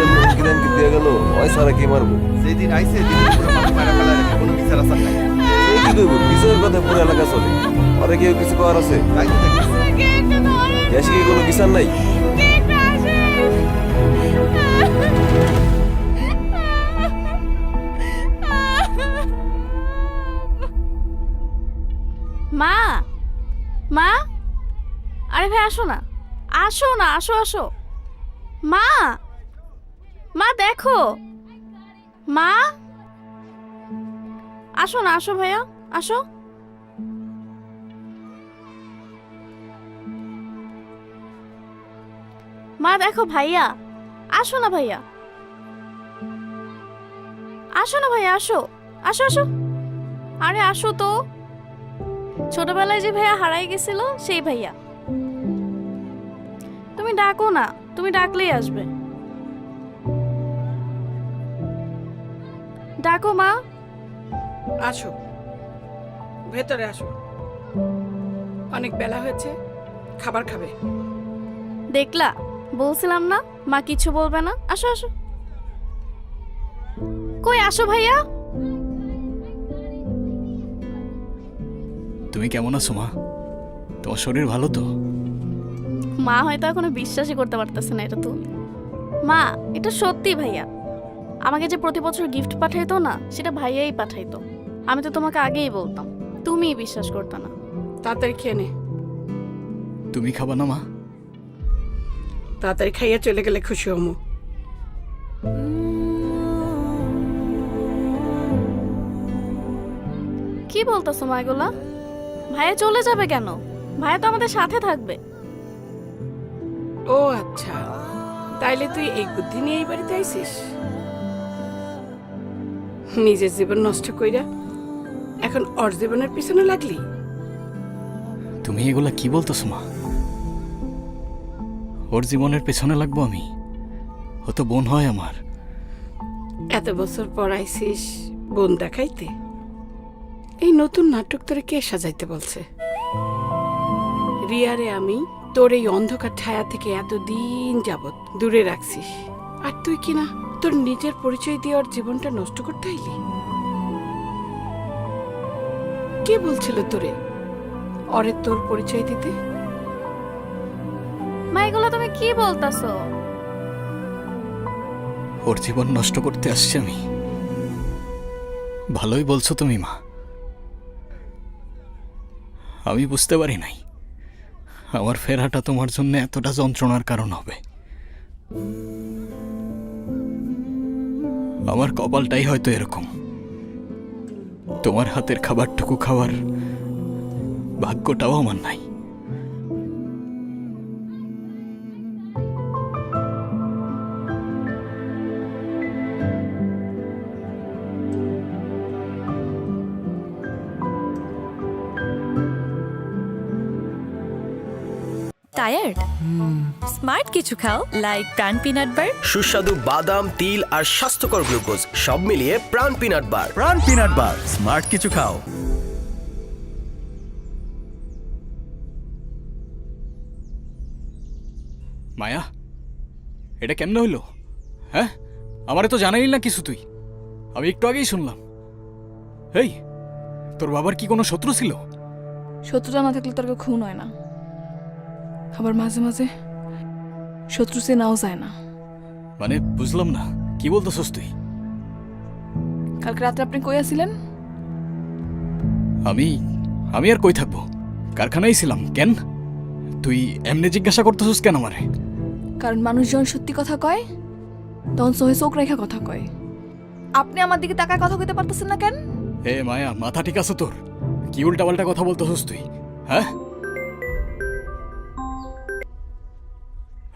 Speaker 1: কি দিয়ে গেল, ওই সারা কি মারবো?
Speaker 14: যেদিন আইছে দিনের পুরো মানুষ মারা ফেলায় রাখে, কোনো বিচার আসার নাই।
Speaker 1: এই কি করবো? বিচারের কথা পুরো এলাকা চলে, আরে কেউ কিছু করার আছে?
Speaker 14: তাই তো দেখিস।
Speaker 1: দেশে কি কোনো বিচার নাই?
Speaker 9: মা মা আরে ভাই আসো না, আসো না, আসো আসো। মা মা দেখো, মা আসো না, আসো ভাইয়া আসো। মা দেখো ভাইয়া, আসো না ভাইয়া, আসো না ভাইয়া, আসো আসো আসো। আরে আসো তো, ছোটবেলায় যে ভাইয়া হারাই গেছিল সেই ভাইয়া। তুমি ডাকো না, তুমি ডাকলেই আসবে। ডাকো মা।
Speaker 10: আসো, ভেতরে আসো, অনেক বেলা হয়েছে, খাবার খাবে।
Speaker 9: দেখলা, বলছিলাম না মা কিছু বলবে না। আসো আসো। কই আসো ভাইয়া।
Speaker 4: তুমি কেমন আছো মা? তোমার শরীর ভালো তো?
Speaker 9: মা হয়তো এখনো বিশ্বাসই করতে পারতেছে না এটা। তো মা, এটা সত্যি ভাইয়া। আমাকে যে প্রতি বছর গিফট পাঠাইতো না, সেটা ভাইয়াই পাঠাইতো। আমি তো তোমাকে আগেই বলতাম, তুমিই বিশ্বাস করতে না।
Speaker 10: তাড়াতাড়ি খেয়ে নে।
Speaker 4: তুমি খাবা না মা?
Speaker 10: তাড়াতাড়ি খাইয়ে চলে গেলে খুশি হমু।
Speaker 9: কি বলতেছো মা এগুলা? ভাইয়া চলে যাবে কেন? ভাইয়া তো আমাদের সাথে থাকবে।
Speaker 10: ও আচ্ছা, তাইলে তুই এই বুদ্ধি নিয়ে এই বাড়িতে আইছিস? নিজের জীবন নষ্ট কইরা এখন ওর জীবনের পিছনে লাগলি?
Speaker 4: তুমি এগুলা কি বলতেছো মা? ওর জীবনের পেছনে লাগবো আমি? ও তো বোন হয় আমার।
Speaker 10: এত বছর পর আইছিস বোন দেখাইতে? এই নতুন নাটক তোরে কে সাজাইতে বলছে? রিয়ারে আমি তোর এই অন্ধকার ছায়া থেকে এতদিন যাবত দূরে রাখছিস, আর তুই কিনা তোর নিজের পরিচয় দিয়ে ওর জীবনটা নষ্ট করতে আইলি? কে বলছিল তোরে ওরে তোর পরিচয় দিতে?
Speaker 9: মা এগুলা তুমি কি বলতাছো?
Speaker 4: ওর জীবন নষ্ট করতে আসছি আমি? ভালোই বলছো তুমি মা। আমি বুঝতে পারি নাই আমার ফেরাটা তোমার জন্য এতটা যন্ত্রণার কারণ হবে। আমার কপালটাই হয়তো এরকম। তোমার হাতের খাবারটুকু খাওয়ার ভাগ্যটাও আমার নাই।
Speaker 6: টায়ার্ড? স্মার্ট কিছু খাও, লাইক প্রাণ পিনাট বার।
Speaker 7: সুস্বাদু বাদাম, তিল আর স্বাস্থ্যকর গ্লুকোজ সব মিলিয়ে প্রাণ পিনাট বার।
Speaker 14: প্রাণ পিনাট বার, স্মার্ট কিছু খাও।
Speaker 4: মায়া, এটা কেমনে হইল? হ্যাঁ, আমারে তো জানাইলি না কিছু তুই। আমি একটু আগেই শুনলাম। এই, তোর বাবার কি কোনো শত্রু ছিল?
Speaker 5: শত্রুতা না থাকলে তোর খুন হয় না, আবার মাঝে মাঝে শত্রু সে নাও যায় না।
Speaker 4: মানে বুঝলাম না, কি বলতেছস তুই?
Speaker 5: কালকে রাত্রে আপনি কই আছিলেন?
Speaker 4: আমি আর কই থাকবো? কারখানায় ছিলাম। কেন তুই এমনি জিজ্ঞাসা করতেছস কেন আমারে?
Speaker 5: কারণ মানুষ যখন সত্যি কথা কয় তখন সহে চোখ রেখা কথা কয়। আপনি আমার দিকে তাকায় কথা কইতে পারতেছেন না কেন?
Speaker 4: এ মায়া, মাথা ঠিক আছে তোর? কি উল্টাপাল্টা কথা বলতেছস তুই? হ্যাঁ,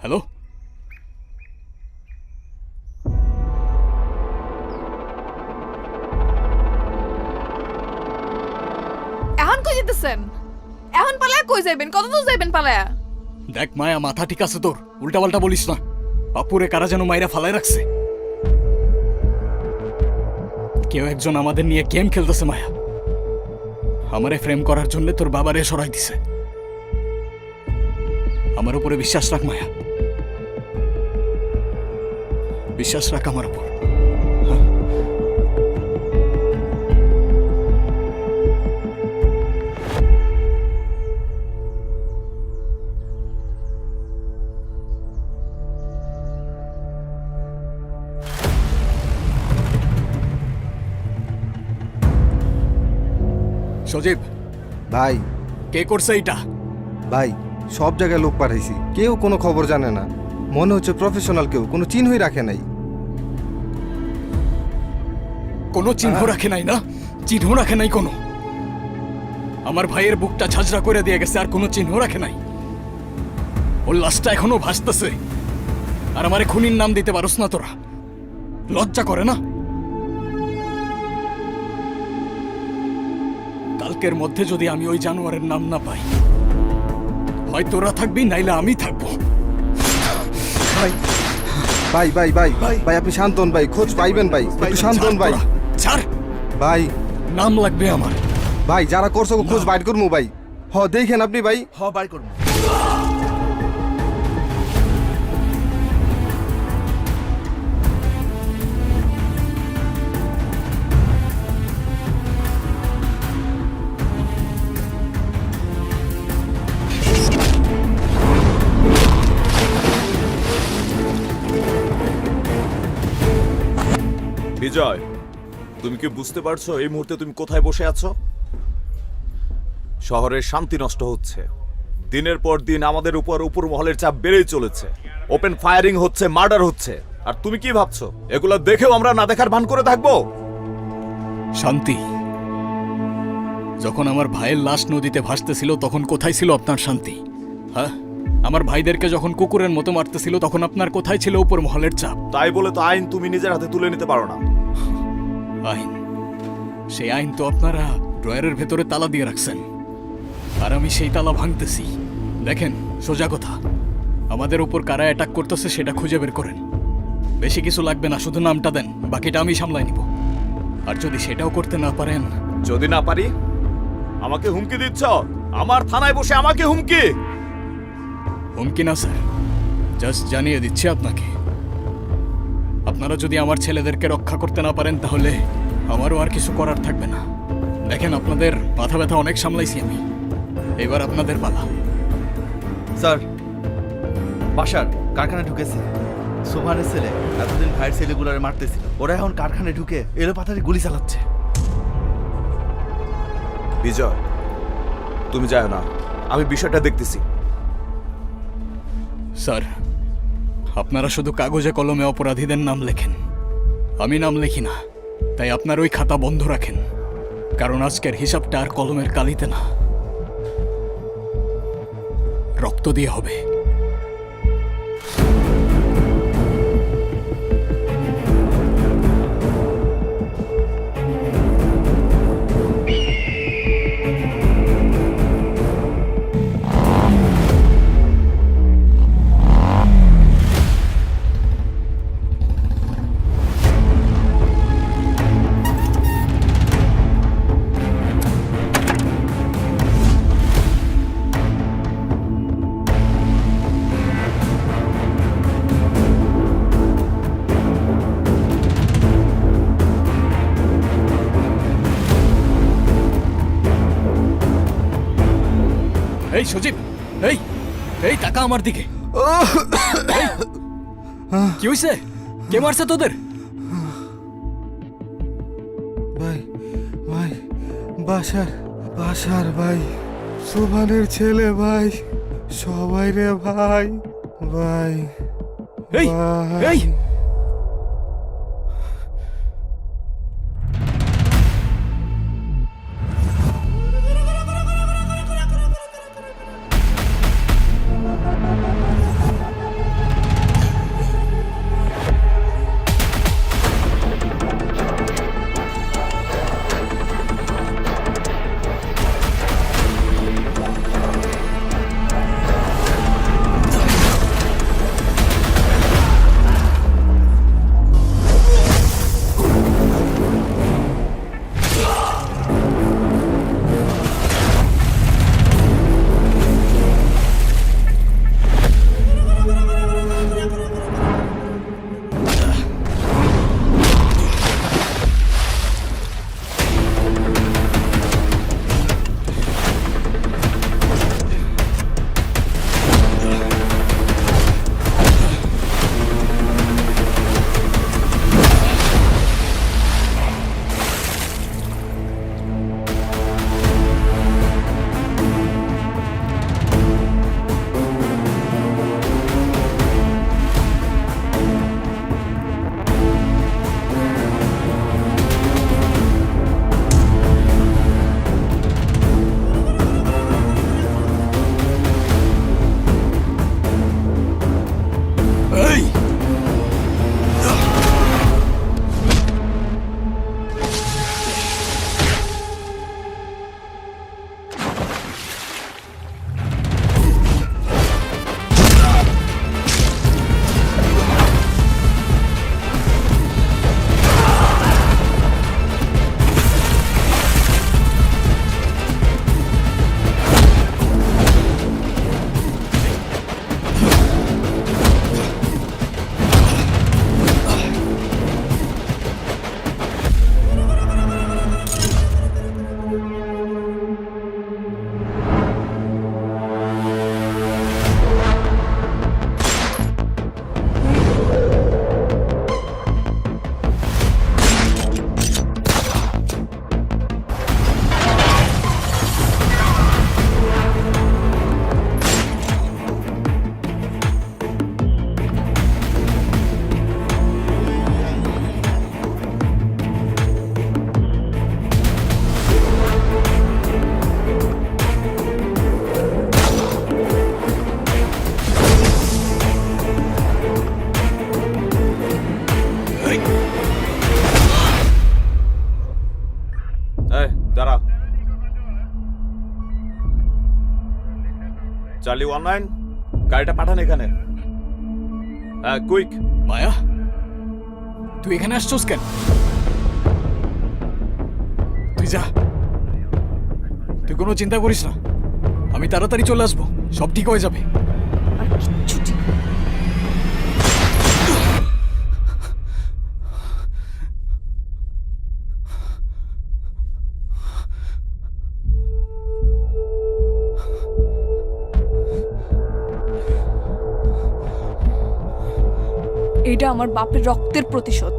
Speaker 4: হ্যালো?
Speaker 5: এখন কই যেতেছেন? এখন পালায়া কই যাইবেন? কত দূর যাইবেন পালায়া?
Speaker 4: দেখ মায়া, মাথা ঠিক আছে তোর? উল্টাপাল্টা বলিস না। বাপুরে কারা যেন মাইরা ফালাই রাখছে। কেউ একজন আমাদের নিয়ে গেম খেলতেছে মায়া। আমারে ফ্রেম করার জন্য তোর বাবারে সরাই দিছে। আমার উপরে বিশ্বাস রাখ মায়া, বিশ্বাস রাখ আমার উপর। সজীব,
Speaker 14: ভাই
Speaker 4: কে করছে এটা?
Speaker 14: ভাই সব জায়গায় লোক পাঠাইছি, কেউ কোনো খবর জানে না। মনে হচ্ছে প্রফেশনাল কেউ, কোনো চিহ্নই রাখে নাই।
Speaker 4: কোনো চিহ্ন রাখে নাই না? চিহ্ন রাখে নাই কোনো? আমার ভাইয়ের বুকটা ঝাঁঝরা করে দিয়ে গেছে, আর কোনো চিহ্ন রাখে নাই? ওর লাশটা এখনো ভাসতেছে, আর আমারে খুনির নাম দিতে পারোস না তোরা? লজ্জা করে না? কালকের মধ্যে যদি আমি ওই জানোয়ারের নাম না পাই, হয় তোরা থাকবি নাইলে আমি থাকবো।
Speaker 14: ভাই ভাই ভাই ভাই ভাই আপনি শান্ত হন ভাই, খোঁজ পাইবেন ভাই, একটু শান্ত হন ভাই।
Speaker 4: ছাড়
Speaker 14: ভাই,
Speaker 4: নাম লাগবে আমার।
Speaker 14: ভাই যারা করছো খোঁজ বাইর করবো ভাই। হ দেখেন আপনি ভাই।
Speaker 2: হ বাই করবো।
Speaker 8: বিজয়, তুমি কি বুঝতে পারছো এই মুহূর্তে তুমি কোথায় বসে আছো? শহরের শান্তি নষ্ট হচ্ছে, দিনের পর দিন আমাদের উপর মহলের চাপ বেড়েই চলেছে, ওপেন ফায়ারিং হচ্ছে, মার্ডার হচ্ছে, আর তুমি কি ভাবছো এগুলো দেখেও আমরা না দেখার ভান করে থাকবো?
Speaker 4: শান্তি? যখন আমার ভাইয়ের লাশ নদীতে ভাসতেছিল তখন কোথায় ছিল আপনার শান্তি? হ্যাঁ, আমার ভাইদেরকে যখন কুকুরের মতো মারতেছিল তখন আপনার কোথায় ছিল উপর মহলের চাপ?
Speaker 8: তাই বলে তো আইন তুমি নিজের হাতে তুলে নিতে পারো না।
Speaker 4: আইন? সেই আইন তো আপনারা ড্রয়ারের ভেতরে তালা দিয়ে রাখছেন, আর আমি সেই তালা ভাঙতেছি। দেখেন, সোজা কথা, আমাদের উপর কারা অ্যাটাক করতেছে সেটা খুঁজে বের করেন। বেশি কিছু লাগবে না, শুধু নামটা দেন, বাকিটা আমি সামলাই নিব। আর যদি সেটাও করতে না পারেন?
Speaker 8: যদি না পারি? আমাকে হুমকি দিচ্ছ? আমার থানায় বসে আমাকে হুমকি?
Speaker 4: হুমকি না স্যার, জাস্ট জানিয়ে দিচ্ছি আপনাকে, আপনারা যদি আমার ছেলেদেরকে রক্ষা করতে না পারেন তাহলে আমারও আর কিছু করার থাকবে না। দেখেন, আপনাদের মাথা ব্যথা অনেক সামলাইছি আমি, এবার আপনাদের পালা।
Speaker 14: স্যার, বাসার কারখানায় ঢুকেছে। সোভানের ছেলে এতদিন ভাইয়ের ছেলেগুলোরে মারতেছিল, ওরা এখন কারখানায় ঢুকে এলো পাথারি গুলি চালাচ্ছে।
Speaker 8: বিজয়, তুমি যাও না, আমি বিষয়টা দেখতেছি।
Speaker 4: স্যার, আপনারা শুধু কাগজে কলমে অপরাধীদের নাম লেখেন, আমি নাম লিখি না। তাই আপনার ওই খাতা বন্ধ রাখেন, কারণ আজকের হিসাবটা আর কলমের কালিতে না, রক্ত দিয়ে হবে। এই সজীব, এই এই টাকা আমার দিকে। এই, কি হইছে? কে মারছে তোদের?
Speaker 14: ভাই ভাই বাসার ভাই, সোভানের ছেলে ভাই, সবাই রে ভাই। ভাই
Speaker 4: এই এই
Speaker 8: চার্লি 19 গাড়িটা পাঠান এখানে। হ্যাঁ কুইক।
Speaker 4: মায়া, তুই এখানে আসছোস কেন? তুই যা, তুই কোনো চিন্তা করিস না, আমি তাড়াতাড়ি চলে আসবো, সব ঠিক হয়ে যাবে।
Speaker 5: এটা আমার বাপের রক্তের প্রতিশোধ।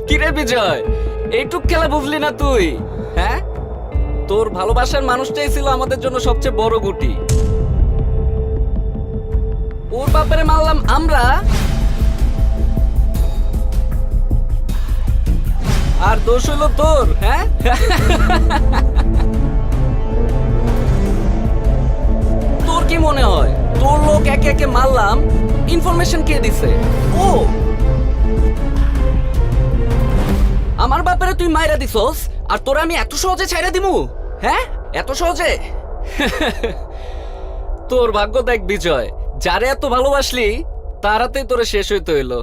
Speaker 13: কিরে বিজয়, এইটুক খেলা বুঝলি না তুই? হ্যাঁ, তোর ভালোবাসার মানুষটাই ছিল আমাদের জন্য সবচেয়ে বড় গুটি। ওর বাপেরে মারলাম আমরা, আর দোষ হলো তোর। হ্যাঁ, তোর কি মনে হয় তোর লোক একে একে মারলাম, ইনফরমেশন কে দিছে? ও, আমার বাপেরে তুই মাইরা দিছস, আর তোরা আমি এত সহজে ছাইরা দিমু? হ্যাঁ, এত সহজে? তোর ভাগ্য দেখ বিজয়, যারে এত ভালোবাসলি তারাতেই তোরে শেষ হইতে হইলো।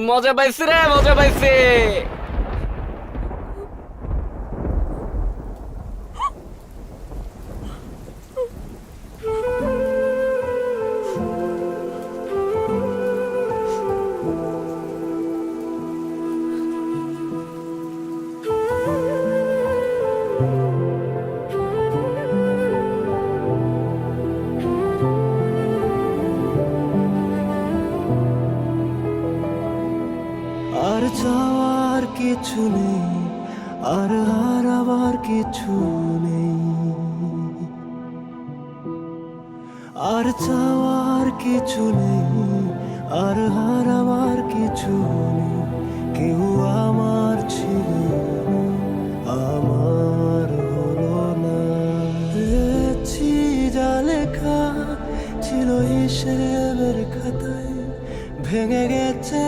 Speaker 13: মজা পাইছি রে, মজা পাইছি।
Speaker 15: আর যাওয়ার কিছু নেই, আর হারাবার কিছু নেই, আর যাওয়ার কিছু নেই, আর হারাবার কিছু নেই। কেউ আমার ছিল আমার হলো না, পেয়েছি যা লেখা ছিল হিসেবের খাতায়, ভেঙে গেছে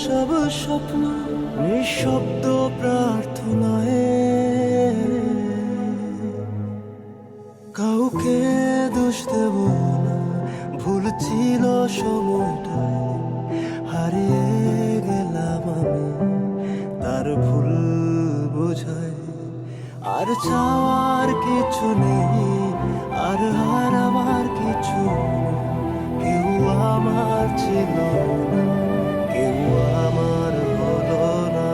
Speaker 15: সব স্বপ্ন নিঃশব্দ প্রার্থনায়। কাউকে দোষ দেব না, ভুল ছিল সময়টায়, হারিয়ে গেলাম আমি তার ভুল বোঝায়। আর চাওয়ার কিছু নেই, আর হারাবার কিছু নেই। কেউ আমার ছিল না, কেউ আমার হলো না।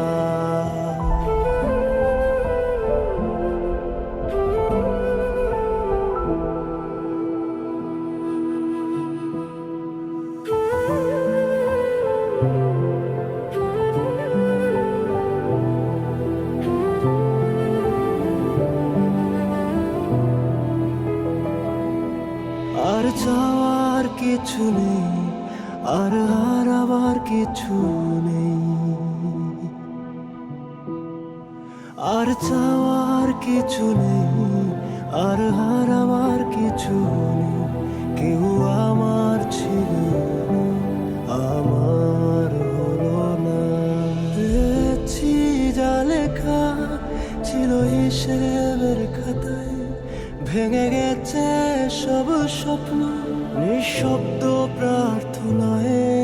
Speaker 15: আর যাওয়ার কিছু নেই, আর হারাবার কিছু নেই, আর চাওয়ার কিছু নেই, আর হারাবার কিছু নেই। কেউ আমার ছিল আমার হলো না, পেয়েছি যা লেখা ছিল হিসেবের খাতায়, ভেঙে গেছে সব স্বপ্ন নিঃশব্দ প্রার্থনায়।